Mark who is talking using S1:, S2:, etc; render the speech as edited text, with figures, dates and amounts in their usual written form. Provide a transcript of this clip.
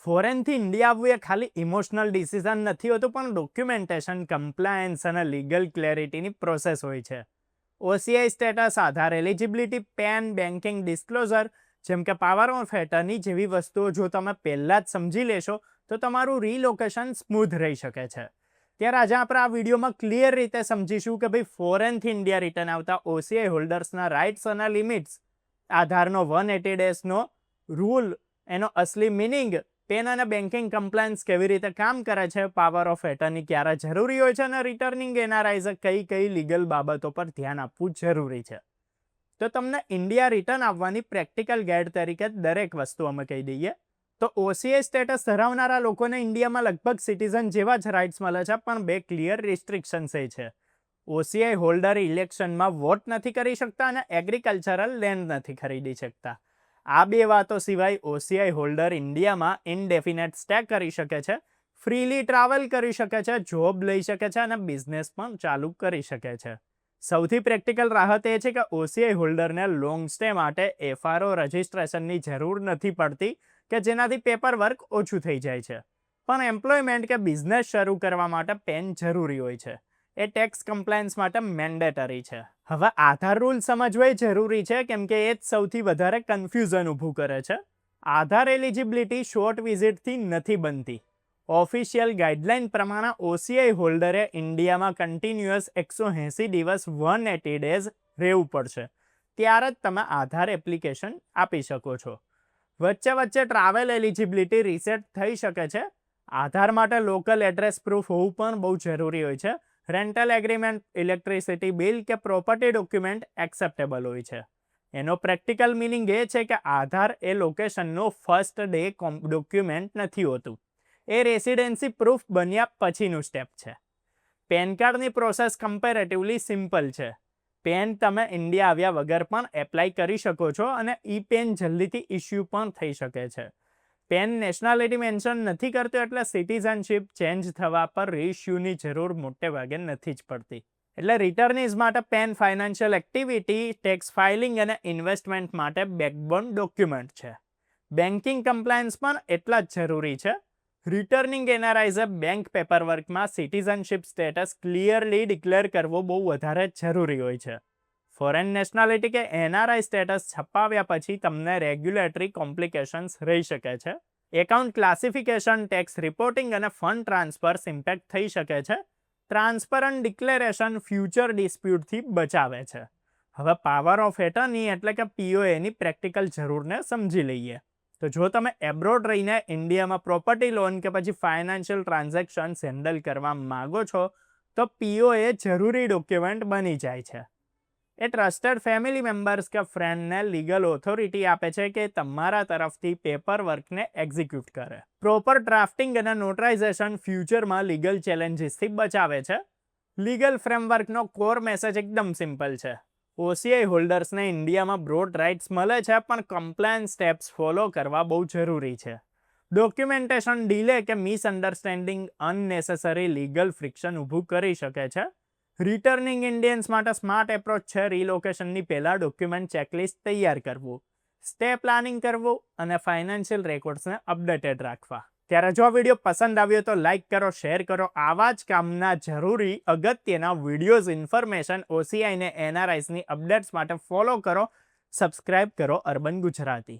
S1: ફોરેનથી India આવવું એ ખાલી emotional decision નથી હોતું, પણ ડોક્યુમેન્ટેશન, કમ્પ્લાયન્સ અને લીગલ ક્લેરિટીની પ્રોસેસ હોય છે. ઓસીઆઈ સ્ટેટસ, આધાર એલિજિબિલિટી, પેન, બેન્કિંગ ડિસ્ક્લોઝર જેમ કે પાવર ઓફ એટર્ની જેવી વસ્તુઓ જો તમે પહેલાં જ સમજી લેશો તો તમારું રીલોકેશન સ્મૂધ રહી શકે છે. ત્યારે આજે આપણે આ વિડીયોમાં ક્લિયર રીતે સમજીશું કે ભાઈ ફોરેનથી ઇન્ડિયા રિટર્ન આવતા ઓસીઆઈ હોલ્ડર્સના રાઇટ્સ અને લિમિટ્સ, આધારનો 180 ડેઝનો રૂલ, એનો અસલી મિનિંગ, પેન અને બેન્કિંગ કમ્પ્લાયન્સ કેવી રીતે કામ કરે છે, પાવર ઓફ એટર્ની ક્યારે જરૂરી હોય છે અને રિટર્નિંગ એનઆરઆઈએ કઈ કઈ લીગલ બાબતો પર ધ્યાન આપવું જરૂરી છે. તો તમને ઇન્ડિયા રિટર્ન આવવાની પ્રેક્ટિકલ ગાઈડ તરીકે દરેક વસ્તુ અમે કહી દઈએ. તો ઓસીઆઈ સ્ટેટસ ધરાવનારા લોકોને ઇન્ડિયામાં લગભગ સિટીઝન જેવા જ રાઇટ્સ મળે છે, પણ બે ક્લિયર રિસ્ટ્રિક્શન્સ એ છે. ઓસીઆઈ હોલ્ડર ઇલેક્શનમાં વોટ નથી કરી શકતા અને એગ્રીકલ્ચરલ લેન્ડ નથી ખરીદી શકતા. આ બે વાતો સિવાય ઓસીઆઈ હોલ્ડર ઇન્ડિયામાં ઇનડેફિનેટ સ્ટે કરી શકે છે, ફ્રીલી ટ્રાવેલ કરી શકે છે, જોબ લઈ શકે છે અને બિઝનેસ પણ ચાલુ કરી શકે છે. સૌથી પ્રેક્ટિકલ રાહત એ છે કે ઓસીઆઈ હોલ્ડરને લોંગ સ્ટે માટે એફઆરઓ રજિસ્ટ્રેશનની જરૂર નથી પડતી કે જેનાથી પેપર વર્ક ઓછું થઈ જાય છે. પણ એમ્પ્લોયમેન્ટ કે બિઝનેસ શરૂ કરવા માટે પેન જરૂરી હોય છે. એ ટેક્સ કમ્પ્લાયન્સ માટે મેન્ડેટરી છે. હવે આધાર રૂલ સમજવો એ જરૂરી છે કેમ કે એ જ સૌથી વધારે કન્ફ્યુઝન ઊભું કરે છે. આધાર એલિજિબિલિટી શોર્ટ વિઝિટથી નથી બનતી. ઓફિશિયલ ગાઈડલાઇન પ્રમાણે ઓસીઆઈ હોલ્ડરે ઇન્ડિયામાં કન્ટિન્યુઅસ 180 દિવસ 180 ડેઝ રહેવું પડશે. ત્યારે જ તમે આધાર એપ્લિકેશન આપી શકો છો. વચ્ચે વચ્ચે ટ્રાવેલ એલિજિબિલિટી રીસેટ થઈ શકે છે. આધાર માટે લોકલ એડ્રેસ પ્રૂફ હોવું પણ બહુ જરૂરી હોય છે. રેન્ટલ એગ્રીમેન્ટ, ઇલેક્ટ્રિસિટી બિલ કે પ્રોપર્ટી ડોક્યુમેન્ટ એક્સેપ્ટેબલ હોય છે. એનો પ્રેક્ટિકલ મિનિંગ એ છે કે આધાર એ લોકેશનનો ફર્સ્ટ ડે ડોક્યુમેન્ટ નથી હોતું. એ રેસિડેન્સી પ્રૂફ બન્યા પછીનું સ્ટેપ છે. પેન કાર્ડની પ્રોસેસ કમ્પેરેટિવલી સિમ્પલ છે. પેન તમે ઇન્ડિયા આવ્યા વગર પણ એપ્લાય કરી શકો છો અને ઈ પેન જલ્દીથી ઇસ્યુ પણ થઈ શકે છે. પેન નેશનાલિટી મેન્શન નથી કરતો એટલે સિટીઝનશીપ ચેન્જ થવા પર રીઇસ્યુની જરૂર મોટે ભાગે નથી જ પડતી. એટલે રિટર્નીઝ માટે PAN financial activity, tax filing અને ઇન્વેસ્ટમેન્ટ માટે બેકબોન ડોક્યુમેન્ટ છે. બેન્કિંગ કમ્પ્લાયન્સ પણ એટલા જ જરૂરી છે. રિટર્નિંગ એનઆરઆઈએ બેંક પેપરવર્કમાં સિટીઝનશીપ સ્ટેટસ ક્લિયરલી ડિક્લેર કરવો બહુ વધારે જરૂરી હોય છે. ફોરેન નેશનાલિટી કે એનઆરઆઈ સ્ટેટસ છપાવ્યા પછી તમને રેગ્યુલેટરી કોમ્પ્લિકેશન્સ રહી શકે છે. એકાઉન્ટ ક્લાસિફિકેશન, ટેક્સ રિપોર્ટિંગ અને ફંડ ટ્રાન્સફર્સ ઇમ્પેક્ટ થઈ શકે છે. ટ્રાન્સપરન્ટ ડિક્લેરેશન ફ્યુચર ડિસ્પ્યુટથી બચાવે છે. હવે પાવર ઓફ એટર્ની એટલે કે પીઓએની પ્રેક્ટિકલ જરૂરને સમજી લઈએ. તો જો તમે એબ્રોડ રહીને ઇન્ડિયામાં પ્રોપર્ટી લોન કે પછી ફાઇનાન્શિયલ ટ્રાન્ઝેક્શન્સ હેન્ડલ કરવા માગો છો તો પીઓએ જરૂરી ડોક્યુમેન્ટ બની જાય છે. એ ટ્રસ્ટેડ ફેમિલી મેમ્બર્સ કે ફ્રેન્ડને લીગલ ઓથોરિટી આપે છે કે તમારા તરફથી પેપર વર્કને એક્ઝિક્યુટ કરે. પ્રોપર ડ્રાફ્ટિંગ અને નોટરાઇઝેશન ફ્યુચરમાં લીગલ ચેલેન્જીસથી બચાવે છે. લીગલ ફ્રેમવર્કનો કોર મેસેજ એકદમ સિમ્પલ છે. ઓસીઆઈ હોલ્ડર્સને ઇન્ડિયામાં બ્રોડ રાઇટ્સ મળે છે, પણ કમ્પ્લાયન્સ સ્ટેપ્સ ફોલો કરવા બહુ જરૂરી છે. ડોક્યુમેન્ટેશન ડીલે કે મિસઅન્ડરસ્ટેન્ડિંગ અનનેસેસરી લીગલ ફ્રિક્શન ઊભું કરી શકે છે. રિટર્નિંગ ઇન્ડિયન્સ માટે સ્માર્ટ એપ્રોચ છે રિલોકેશનની પહેલાં ડોક્યુમેન્ટ ચેકલિસ્ટ તૈયાર કરવું, સ્ટે પ્લાનિંગ કરવું અને ફાઇનાન્શિયલ રેકોર્ડ્સને અપડેટેડ રાખવા. ત્યારે જો આ વિડીયો પસંદ આવ્યો તો લાઇક કરો, શેર કરો. આવા જ કામના જરૂરી અગત્યના વિડીયોઝ, ઇન્ફોર્મેશન, ઓસીઆઈ અને એનઆરઆઈસની અપડેટ્સ માટે ફોલો કરો, સબસ્ક્રાઇબ કરો અર્બન ગુજરાતી.